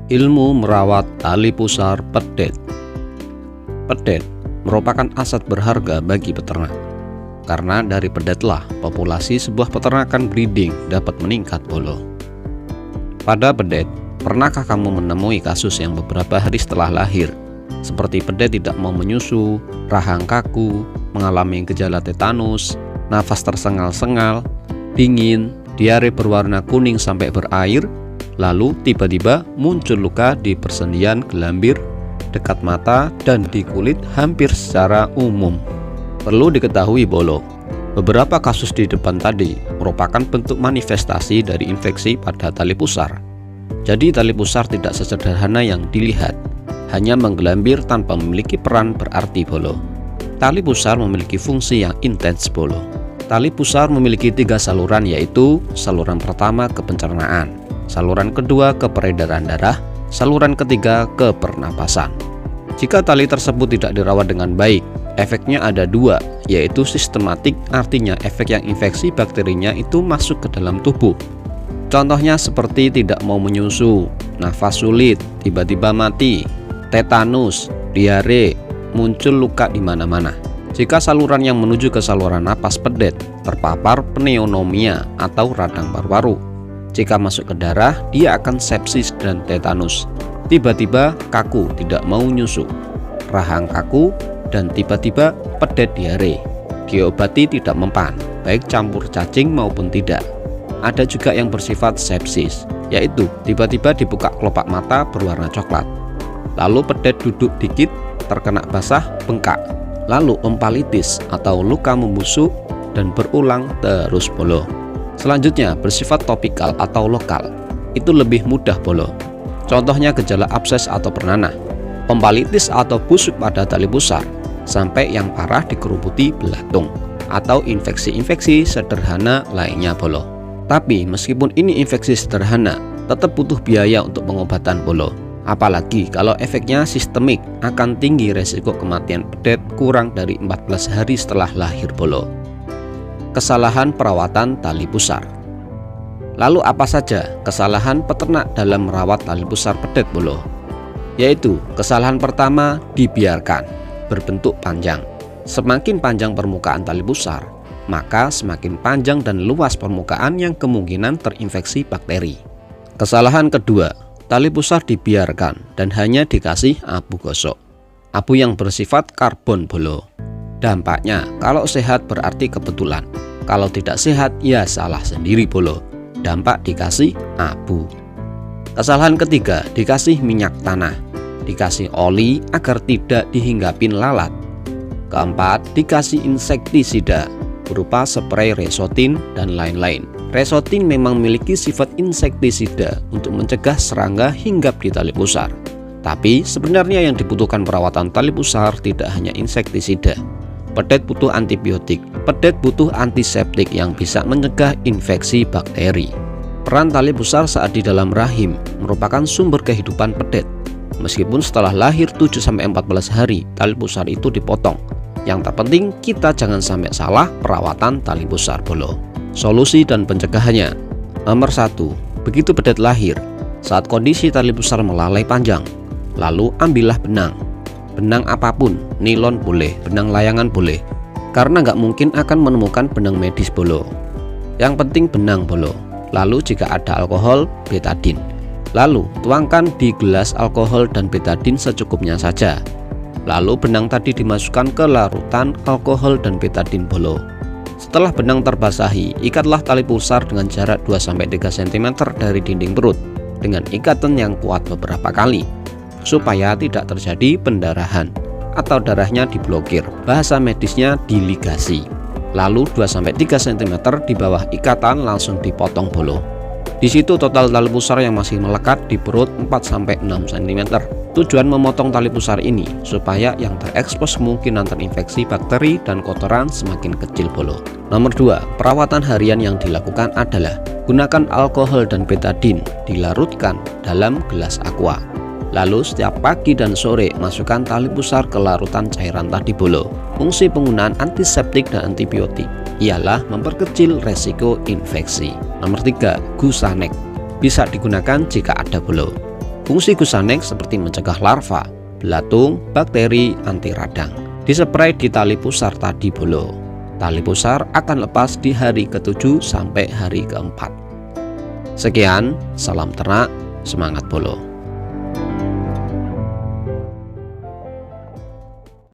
Ilmu merawat tali pusar pedet. Pedet merupakan aset berharga bagi peternak, karena dari pedetlah populasi sebuah peternakan breeding dapat meningkat bolo. Pada pedet, pernahkah kamu menemui kasus yang beberapa hari setelah lahir, seperti pedet tidak mau menyusu, rahang kaku, mengalami gejala tetanus, nafas tersengal-sengal, dingin, diare berwarna kuning sampai berair, lalu tiba-tiba muncul luka di persendian gelambir, dekat mata, dan di kulit hampir secara umum. Perlu diketahui bolo, beberapa kasus di depan tadi merupakan bentuk manifestasi dari infeksi pada tali pusar. Jadi tali pusar tidak sesederhana yang dilihat, hanya menggelambir tanpa memiliki peran berarti bolo. Tali pusar memiliki fungsi yang intens bolo. Tali pusar memiliki 3 saluran, yaitu saluran pertama ke pencernaan, saluran kedua ke peredaran darah, saluran ketiga ke pernapasan. Jika tali tersebut tidak dirawat dengan baik, efeknya ada 2, yaitu sistematik, artinya efek yang infeksi bakterinya itu masuk ke dalam tubuh. Contohnya seperti tidak mau menyusu, nafas sulit, tiba-tiba mati, tetanus, diare, muncul luka di mana-mana. Jika saluran yang menuju ke saluran napas pedet terpapar pneumonia atau radang paru-paru, jika masuk ke darah, dia akan sepsis dan tetanus. Tiba-tiba kaku, tidak mau nyusu, rahang kaku, dan tiba-tiba pedet diare. Diobati tidak mempan, baik campur cacing maupun tidak. Ada juga yang bersifat sepsis, yaitu tiba-tiba dibuka kelopak mata berwarna coklat, lalu pedet duduk dikit, terkena basah, bengkak, lalu ompalitis atau luka membusuk, dan berulang terus bolo. Selanjutnya bersifat topikal atau lokal, itu lebih mudah bolo. Contohnya gejala abses atau bernanah, ompalitis atau busuk pada tali pusar, sampai yang parah dikerubuti belatung, atau infeksi-infeksi sederhana lainnya bolo. Tapi meskipun ini infeksi sederhana, tetap butuh biaya untuk pengobatan bolo. Apalagi kalau efeknya sistemik, akan tinggi resiko kematian pedet kurang dari 14 hari setelah lahir bolo. Kesalahan perawatan tali pusar. Lalu apa saja kesalahan peternak dalam merawat tali pusar pedet bolo? Yaitu kesalahan pertama, dibiarkan berbentuk panjang. Semakin panjang permukaan tali pusar, maka semakin panjang dan luas permukaan yang kemungkinan terinfeksi bakteri. Kesalahan kedua, tali pusar dibiarkan dan hanya dikasih abu gosok, abu yang bersifat karbon bolo. Dampaknya, kalau sehat berarti kebetulan, kalau tidak sehat ya salah sendiri bolo. Dampak dikasih abu. Kesalahan ketiga, dikasih minyak tanah, dikasih oli agar tidak dihinggapin lalat. Keempat, dikasih insektisida berupa spray resotin dan lain-lain. Resotin memang memiliki sifat insektisida untuk mencegah serangga hinggap di tali pusar. Tapi sebenarnya yang dibutuhkan perawatan tali pusar tidak hanya insektisida. Pedet butuh antibiotik, pedet butuh antiseptik yang bisa mencegah infeksi bakteri. Peran tali pusar saat di dalam rahim merupakan sumber kehidupan pedet. Meskipun setelah lahir 7-14 hari, tali pusar itu dipotong. Yang terpenting kita jangan sampai salah perawatan tali pusar bolo. Solusi dan pencegahannya. Nomor 1, begitu pedet lahir, saat kondisi tali pusar melalai panjang, lalu ambillah benang. Benang apapun, nilon boleh, benang layangan boleh, karena nggak mungkin akan menemukan benang medis bolo. Yang penting benang bolo. Lalu jika ada alkohol, betadin. Lalu tuangkan di gelas alkohol dan betadin secukupnya saja. Lalu benang tadi dimasukkan ke larutan alkohol dan betadin bolo. Setelah benang terbasahi, ikatlah tali pusar dengan jarak 2-3 cm dari dinding perut dengan ikatan yang kuat beberapa kali, supaya tidak terjadi pendarahan atau darahnya diblokir, bahasa medisnya diligasi. Lalu 2-3 cm di bawah ikatan langsung dipotong bolo. Di situ total tali pusar yang masih melekat di perut 4-6 cm. Tujuan memotong tali pusar ini supaya yang terekspos kemungkinan terinfeksi bakteri dan kotoran semakin kecil bolo. Nomor 2, perawatan harian yang dilakukan adalah gunakan alkohol dan betadin dilarutkan dalam gelas aqua. Lalu setiap pagi dan sore masukkan tali pusar ke larutan cairan tadi bolo. Fungsi penggunaan antiseptik dan antibiotik ialah memperkecil resiko infeksi. Nomor 3, Gusanek bisa digunakan jika ada bolo. Fungsi Gusanex seperti mencegah larva, belatung, bakteri, anti radang. Diseprai di tali pusar tadi bolo. Tali pusar akan lepas di hari ke-7 sampai hari ke-4. Sekian, salam ternak, semangat bolo.